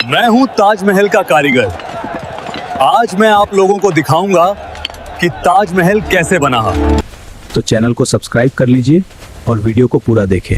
मैं हूं ताजमहल का कारीगर। आज मैं आप लोगों को दिखाऊंगा कि ताजमहल कैसे बना। तो चैनल को सब्सक्राइब कर लीजिए और वीडियो को पूरा देखें।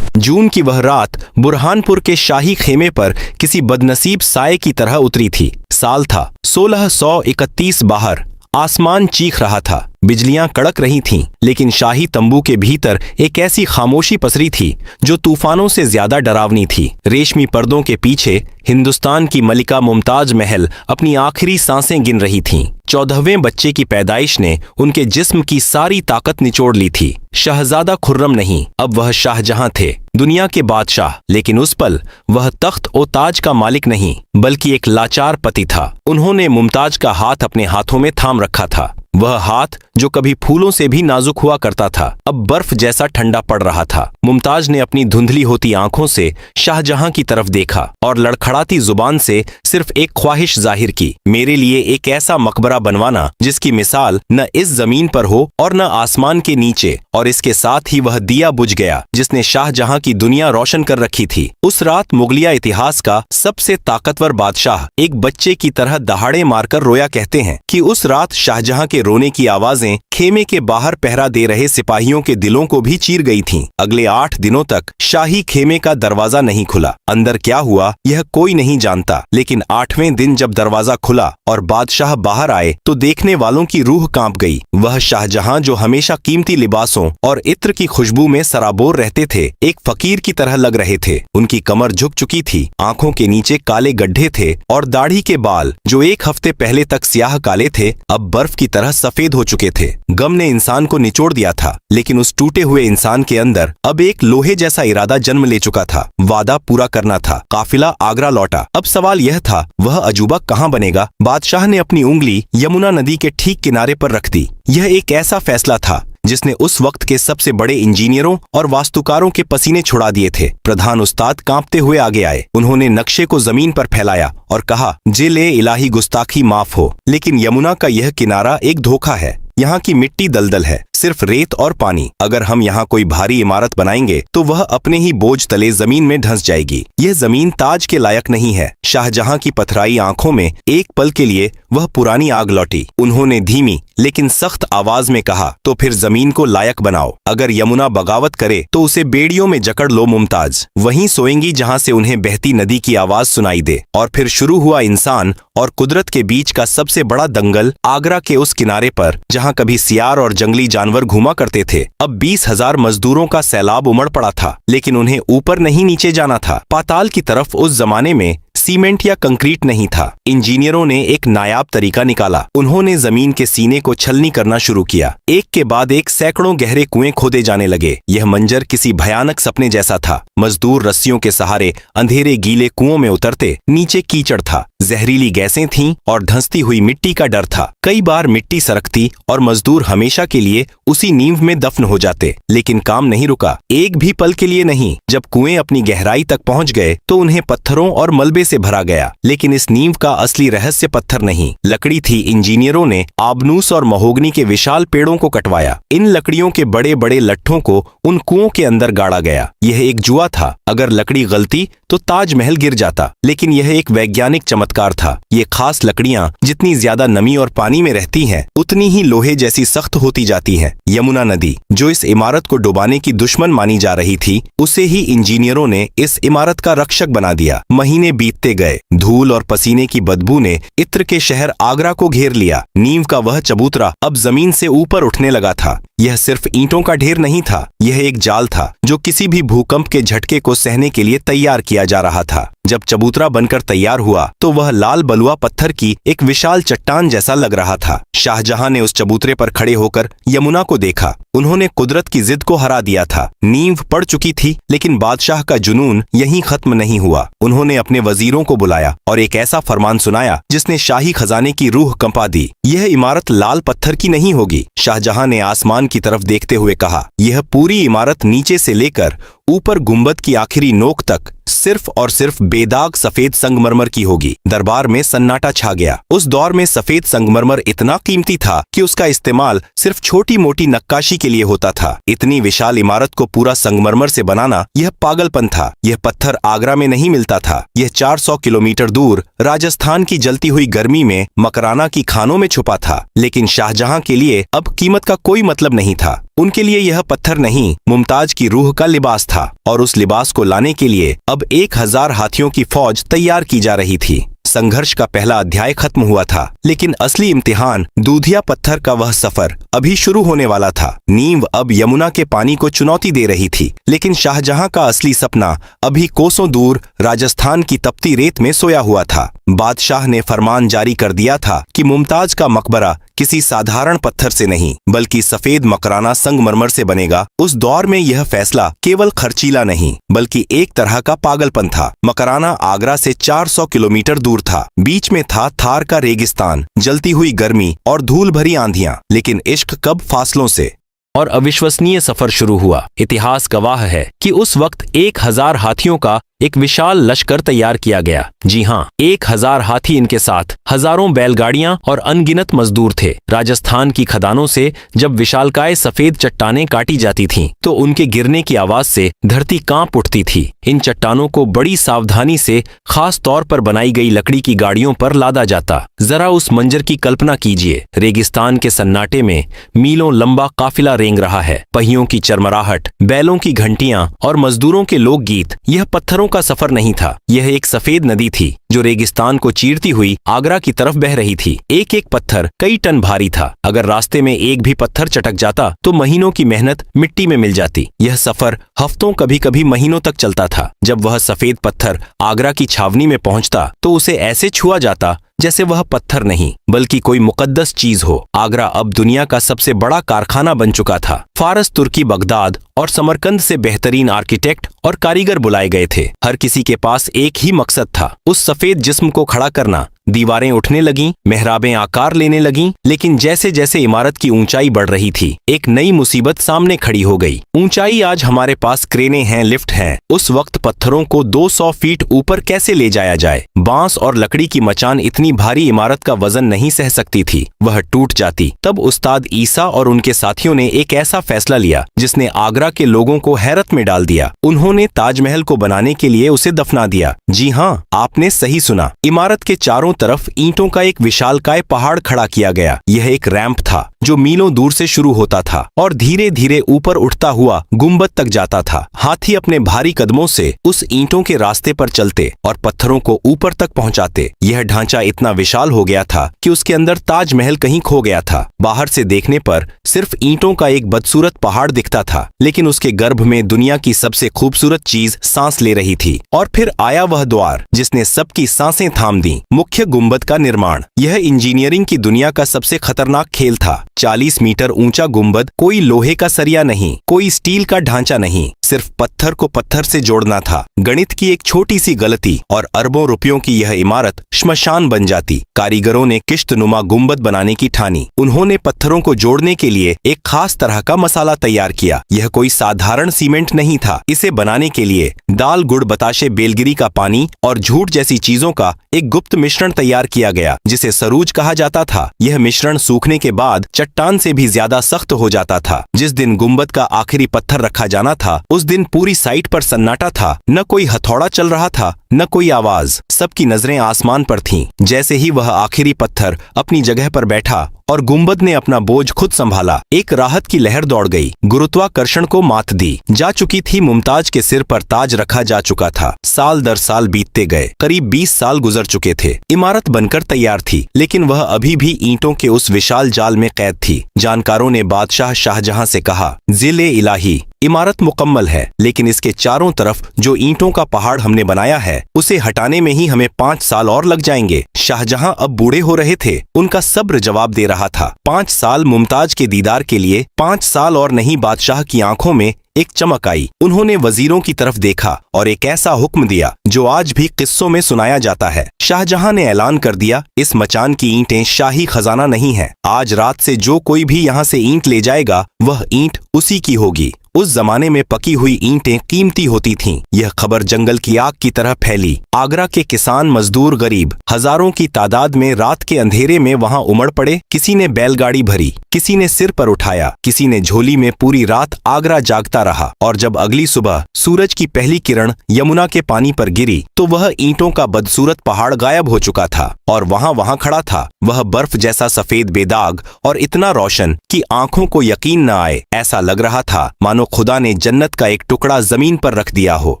जून की वह रात बुरहानपुर के शाही खेमे पर किसी बदनसीब साये की तरह उतरी थी। साल था 1631। बाहर आसमान चीख रहा था, बिजलियां कड़क रही थीं, लेकिन शाही तंबू के भीतर एक ऐसी खामोशी पसरी थी जो तूफानों से ज्यादा डरावनी थी। रेशमी पर्दों के पीछे हिंदुस्तान की मलिका मुमताज महल अपनी आखिरी सांसें गिन रही थीं। 14वें बच्चे की पैदाइश ने उनके जिस्म की सारी ताकत निचोड़ ली थी। शहजादा खुर्रम नहीं, अब वह शाहजहां थे, दुनिया के बादशाह। लेकिन उस पल वह तख्त और ताज का मालिक नहीं, बल्कि एक लाचार पति था। उन्होंने मुमताज का हाथ अपने हाथों में थाम रखा था। वह हाथ जो कभी फूलों से भी नाजुक हुआ करता था, अब बर्फ जैसा ठंडा पड़ रहा था। मुमताज ने अपनी धुंधली होती आंखों से शाहजहां की तरफ देखा और लड़खड़ाती जुबान से सिर्फ एक ख्वाहिश जाहिर की, मेरे लिए एक ऐसा मकबरा बनवाना जिसकी मिसाल न इस जमीन पर हो और न आसमान के नीचे। और इसके साथ ही वह दिया बुझ गया जिसने शाहजहां की दुनिया रोशन कर रखी थी। उस रात मुगलिया इतिहास का सबसे ताकतवर बादशाह एक बच्चे की तरह दहाड़े मारकर रोया। कहते हैं कि उस रात शाहजहां के रोने की आवाजें खेमे के बाहर पहरा दे रहे सिपाहियों के दिलों को भी चीर गई थीं। अगले 8 दिनों तक शाही खेमे का दरवाजा नहीं खुला। अंदर क्या हुआ यह कोई नहीं जानता, लेकिन 8वें दिन जब दरवाजा खुला और बादशाह बाहर आए तो देखने वालों की रूह कांप गई। वह शाहजहां जो हमेशा कीमती लिबासों और इत्र की खुशबू में सराबोर रहते थे, एक फकीर की तरह लग रहे थे। उनकी कमर झुक चुकी थी, आंखों के नीचे काले गड्ढे थे और दाढ़ी के बाल जो एक हफ्ते पहले तक स्याह काले थे, अब बर्फ की तरह सफेद हो चुके थे। गम ने इंसान को निचोड़ दिया था, लेकिन उस टूटे हुए इंसान के अंदर अब एक लोहे जैसा इरादा जन्म ले चुका था। वादा पूरा करना था। काफिला आगरा लौटा। अब सवाल यह था, वह अजूबा कहाँ बनेगा? बादशाह ने अपनी उंगली यमुना नदी के ठीक किनारे पर रख दी। यह एक ऐसा फैसला था जिसने उस वक्त के सबसे बड़े इंजीनियरों और वास्तुकारों के पसीने छुड़ा दिए थे। प्रधान उस्ताद कांपते हुए आगे आए। उन्होंने नक्शे को जमीन पर फैलाया और कहा, जिले इलाही गुस्ताखी माफ हो, लेकिन यमुना का यह किनारा एक धोखा है। यहाँ की मिट्टी दलदल है, सिर्फ रेत और पानी। अगर हम यहाँ कोई भारी इमारत बनाएंगे तो वह अपने ही बोझ तले जमीन में धंस जाएगी। यह जमीन ताज के लायक नहीं है। शाहजहां की पथराई आंखों में एक पल के लिए वह पुरानी आग लौटी। उन्होंने धीमी लेकिन सख्त आवाज में कहा, तो फिर जमीन को लायक बनाओ। अगर यमुना बगावत करे तो उसे बेड़ियों में जकड़ लो मुमताज। वहीं सोएंगी जहाँ से उन्हें बहती नदी की आवाज सुनाई दे। और फिर शुरू हुआ इंसान और कुदरत के बीच का सबसे बड़ा दंगल। आगरा के उस किनारे पर जहाँ कभी सियार और जंगली जानवर घुमा करते थे, अब 20,000 मजदूरों का सैलाब उमड़ पड़ा था। लेकिन उन्हें ऊपर नहीं नीचे जाना था, पाताल की तरफ। उस जमाने में सीमेंट या कंक्रीट नहीं था। इंजीनियरों ने एक नायाब तरीका निकाला। उन्होंने जमीन के सीने को छलनी करना शुरू किया। एक के बाद एक सैकड़ों गहरे कुएं खोदे जाने लगे। यह मंजर किसी भयानक सपने जैसा था। मजदूर रस्सियों के सहारे अंधेरे गीले कुओं में उतरते। नीचे कीचड़ था, जहरीली गैसें थीं और धंसती हुई मिट्टी का डर था। कई बार मिट्टी सरकती और मजदूर हमेशा के लिए उसी नींव में दफन हो जाते। लेकिन काम नहीं रुका, एक भी पल के लिए नहीं। जब कुएं अपनी गहराई तक पहुंच गए तो उन्हें पत्थरों और मलबे से भरा गया। लेकिन इस नींव का असली रहस्य पत्थर नहीं, लकड़ी थी। इंजीनियरों ने आबनूस और महोगनी के विशाल पेड़ों को कटवाया। इन लकड़ियों के बड़े बड़े लट्ठों को उन कुओं के अंदर गाड़ा गया। यह एक जुआ था। अगर लकड़ी गलती तो ताजमहल गिर जाता। लेकिन यह एक वैज्ञानिक चमत्कार था। ये खास लकड़ियां जितनी ज्यादा नमी और पानी में रहती हैं, उतनी ही लोहे जैसी सख्त होती जाती हैं। यमुना नदी जो इस इमारत को डुबाने की दुश्मन मानी जा रही थी, उसे ही इंजीनियरों ने इस इमारत का रक्षक बना दिया। महीने बीतते गए। धूल और पसीने की बदबू ने इत्र के शहर आगरा को घेर लिया। नींव का वह चबूतरा अब जमीन से ऊपर उठने लगा था। यह सिर्फ ईंटों का ढेर नहीं था, यह एक जाल था जो किसी भी भूकंप के झटके को सहने के लिए तैयार किया जा रहा था। जब चबूतरा बनकर तैयार हुआ तो वह लाल बलुआ पत्थर की एक विशाल चट्टान जैसा लग रहा था। शाहजहां ने उस चबूतरे पर खड़े होकर यमुना को देखा। उन्होंने कुदरत की जिद को हरा दिया था। नींव पड़ चुकी थी, लेकिन बादशाह का जुनून यहीं खत्म नहीं हुआ। उन्होंने अपने वजीरों को बुलाया और एक ऐसा फरमान सुनाया जिसने शाही खजाने की रूह कंपा दी। यह इमारत लाल पत्थर की नहीं होगी। शाहजहां ने आसमान की तरफ देखते हुए कहा, यह पूरी इमारत नीचे से लेकर ऊपर गुंबद की आखिरी नोक तक सिर्फ और सिर्फ बेदाग सफेद संगमरमर की होगी। दरबार में सन्नाटा छा गया। उस दौर में सफेद संगमरमर इतना कीमती था कि उसका इस्तेमाल सिर्फ छोटी मोटी नक्काशी के लिए होता था। इतनी विशाल इमारत को पूरा संगमरमर से बनाना यह पागलपन था। यह पत्थर आगरा में नहीं मिलता था। यह 400 किलोमीटर दूर राजस्थान की जलती हुई गर्मी में मकराना की खानों में छुपा था। लेकिन शाहजहां के लिए अब कीमत का कोई मतलब नहीं था। उनके लिए यह पत्थर नहीं, मुमताज की रूह का लिबास था, और उस लिबास को लाने के लिए अब 1000 हाथियों की फौज तैयार की जा रही थी। संघर्ष का पहला अध्याय खत्म हुआ था, लेकिन असली इम्तिहान दूधिया पत्थर का वह सफर अभी शुरू होने वाला था। नींव अब यमुना के पानी को चुनौती दे रही थी, लेकिन शाहजहां का असली सपना अभी कोसों दूर राजस्थान की तपती रेत में सोया हुआ था। बादशाह ने फरमान जारी कर दिया था कि मुमताज का मकबरा किसी साधारण पत्थर से नहीं बल्कि सफेद मकराना संगमरमर से बनेगा। उस दौर में यह फैसला केवल खर्चीला नहीं बल्कि एक तरह का पागलपन था। मकराना आगरा से 400 किलोमीटर दूर था। बीच में था थार का रेगिस्तान, जलती हुई गर्मी और धूल भरी आंधियां। लेकिन इश्क कब फासलों से और अविश्वसनीय सफर शुरू हुआ। इतिहास गवाह है कि उस वक्त 1000 हाथियों का एक विशाल लश्कर तैयार किया गया। जी हाँ, 1000 हाथी, इनके साथ हजारों बैलगाड़ियां और अनगिनत मजदूर थे। राजस्थान की खदानों से जब विशालकाय सफेद चट्टानें काटी जाती थीं, तो उनके गिरने की आवाज से धरती कांप उठती थी। इन चट्टानों को बड़ी सावधानी से खास तौर पर बनाई गई लकड़ी की गाड़ियों पर लादा जाता। जरा उस मंजर की कल्पना कीजिए। रेगिस्तान के सन्नाटे में मीलों लंबा काफिला रेंग रहा है। पहियों की चरमराहट, बैलों की घंटियां और मजदूरों के लोकगीत। यह पत्थरों का सफर नहीं था, यह एक सफेद नदी थी जो रेगिस्तान को चीरती हुई आगरा की तरफ बह रही थी। एक एक पत्थर कई टन भारी था। अगर रास्ते में एक भी पत्थर चटक जाता तो महीनों की मेहनत मिट्टी में मिल जाती। यह सफर हफ्तों, कभी कभी महीनों तक चलता था। जब वह सफेद पत्थर आगरा की छावनी में पहुंचता तो उसे ऐसे छुआ जाता जैसे वह पत्थर नहीं बल्कि कोई मुकद्दस चीज हो। आगरा अब दुनिया का सबसे बड़ा कारखाना बन चुका था। फारस, तुर्की, बगदाद और समरकंद से बेहतरीन आर्किटेक्ट और कारीगर बुलाए गए थे। हर किसी के पास एक ही मकसद था, उस सफेद जिस्म को खड़ा करना। दीवारें उठने लगीं, मेहराबें आकार लेने लगीं, लेकिन जैसे जैसे इमारत की ऊंचाई बढ़ रही थी, एक नई मुसीबत सामने खड़ी हो गई। ऊंचाई, आज हमारे पास क्रेनें हैं, लिफ्ट हैं। उस वक्त पत्थरों को 200 फीट ऊपर कैसे ले जाया जाए? बांस और लकड़ी की मचान इतनी भारी इमारत का वजन नहीं सह सकती थी, वह टूट जाती। तब उस्ताद ईसा और उनके साथियों ने एक ऐसा फैसला लिया जिसने आगरा के लोगों को हैरत में डाल दिया। उन्होंने ताजमहल को बनाने के लिए उसे दफना दिया। जी हाँ, आपने सही सुना। इमारत के चारों तरफ ईंटों का एक विशालकाय पहाड़ खड़ा किया गया। यह एक रैंप था जो मीलों दूर से शुरू होता था और धीरे धीरे ऊपर उठता हुआ गुंबद तक जाता था। हाथी अपने भारी कदमों से उस ईंटों के रास्ते पर चलते और पत्थरों को ऊपर तक पहुंचाते। यह ढांचा इतना विशाल हो गया था कि उसके अंदर ताजमहल कहीं खो गया था। बाहर से देखने पर सिर्फ ईंटों का एक बदसूरत पहाड़ दिखता था, लेकिन उसके गर्भ में दुनिया की सबसे खूबसूरत चीज सांस ले रही थी। और फिर आया वह द्वार जिसने सबकी सांसें थाम दी, मुख्य गुंबद का निर्माण। यह इंजीनियरिंग की दुनिया का सबसे खतरनाक खेल था। 40 मीटर ऊंचा गुंबद, कोई लोहे का सरिया नहीं, कोई स्टील का ढांचा नहीं, सिर्फ पत्थर को पत्थर से जोड़ना था। गणित की एक छोटी सी गलती और अरबों रुपयों की यह इमारत श्मशान बन जाती। कारीगरों ने किश्तनुमा गुंबद बनाने की ठानी। उन्होंने पत्थरों को जोड़ने के लिए एक खास तरह का मसाला तैयार किया। यह कोई साधारण सीमेंट नहीं था। इसे बनाने के लिए दाल, गुड़, बताशे, बेलगिरी का पानी और झूठ जैसी चीजों का एक गुप्त मिश्रण तैयार किया गया जिसे सरूज कहा जाता था। यह मिश्रण सूखने के बाद चट्टान से भी ज्यादा सख्त हो जाता था। जिस दिन गुंबद का आखिरी पत्थर रखा जाना था, उस दिन पूरी साइट पर सन्नाटा था। न कोई हथौड़ा चल रहा था, न कोई आवाज। सबकी नजरें आसमान पर थीं। जैसे ही वह आखिरी पत्थर अपनी जगह पर बैठा और गुंबद ने अपना बोझ खुद संभाला, एक राहत की लहर दौड़ गई। गुरुत्वाकर्षण को मात दी जा चुकी थी। मुमताज के सिर पर ताज रखा जा चुका था। साल दर साल बीतते गए। करीब 20 साल गुजर चुके थे। इमारत बनकर तैयार थी, लेकिन वह अभी भी ईंटों के उस विशाल जाल में कैद थी। जानकारों ने बादशाह शाहजहां से कहा, जिले इलाही, इमारत मुकम्मल है, लेकिन इसके चारों तरफ जो ईंटों का पहाड़ हमने बनाया है, उसे हटाने में ही हमें 5 साल और लग जाएंगे। शाहजहां अब बूढ़े हो रहे थे। उनका सब्र जवाब दे रहा था। 5 साल मुमताज के दीदार के लिए, 5 साल और नहीं। बादशाह की आंखों में एक चमक आई। उन्होंने वजीरों की तरफ देखा और एक ऐसा हुक्म दिया जो आज भी किस्सों में सुनाया जाता है। शाहजहां ने ऐलान कर दिया, इस मचान की ईंटें शाही खजाना नहीं है। आज रात से जो कोई भी यहाँ से ईंट ले जाएगा, वह ईंट उसी की होगी। उस जमाने में पकी हुई ईंटें कीमती होती थीं। यह खबर जंगल की आग की तरह फैली। आगरा के किसान, मजदूर, गरीब हजारों की तादाद में रात के अंधेरे में वहां उमड़ पड़े। किसी ने बैलगाड़ी भरी, किसी ने सिर पर उठाया, किसी ने झोली में। पूरी रात आगरा जागता रहा और जब अगली सुबह सूरज की पहली किरण यमुना के पानी पर गिरी तो वह ईंटों का बदसूरत पहाड़ गायब हो चुका था और वहां खड़ा था वह बर्फ जैसा सफेद, बेदाग और इतना रोशन कि आंखों को यकीन न आए। ऐसा लग रहा था मानो खुदा ने जन्नत का एक टुकड़ा जमीन पर रख दिया हो।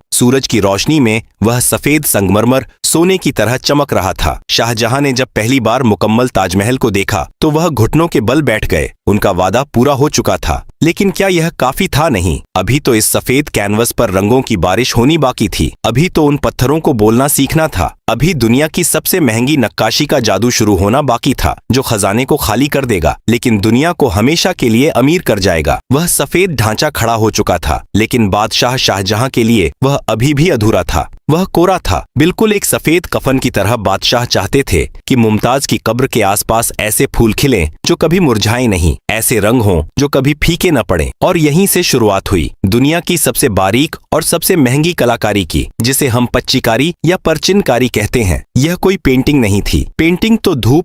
सूरज की रोशनी में वह सफेद संगमरमर सोने की तरह चमक रहा था। शाहजहां ने जब पहली बार मुकम्मल ताजमहल को देखा तो वह घुटनों के बल बैठ गए। उनका वादा पूरा हो चुका था, लेकिन क्या यह काफी था? नहीं। अभी तो इस सफेद कैनवस पर रंगों की बारिश होनी बाकी थी। अभी तो उन पत्थरों को बोलना सीखना था। अभी दुनिया की सबसे महंगी नक्काशी का जादू शुरू होना बाकी था, जो खजाने को खाली कर देगा लेकिन दुनिया को हमेशा के लिए अमीर कर जाएगा। वह सफेद ढांचा खड़ा हो चुका था, लेकिन बादशाह शाहजहां के लिए वह अभी भी अधूरा था। वह कोरा था, बिल्कुल एक सफेद कफन की तरह। बादशाह चाहते थे कि मुमताज की कब्र के आसपास ऐसे फूल खिलें जो कभी मुरझाए नहीं, ऐसे रंग हों जो कभी फीके न पड़े। और यहीं से शुरुआत हुई दुनिया की सबसे बारीक और सबसे महंगी कलाकारी की, जिसे हम पच्चीकारी या परचिनकारी कहते हैं। यह कोई पेंटिंग नहीं थी। पेंटिंग तो धूप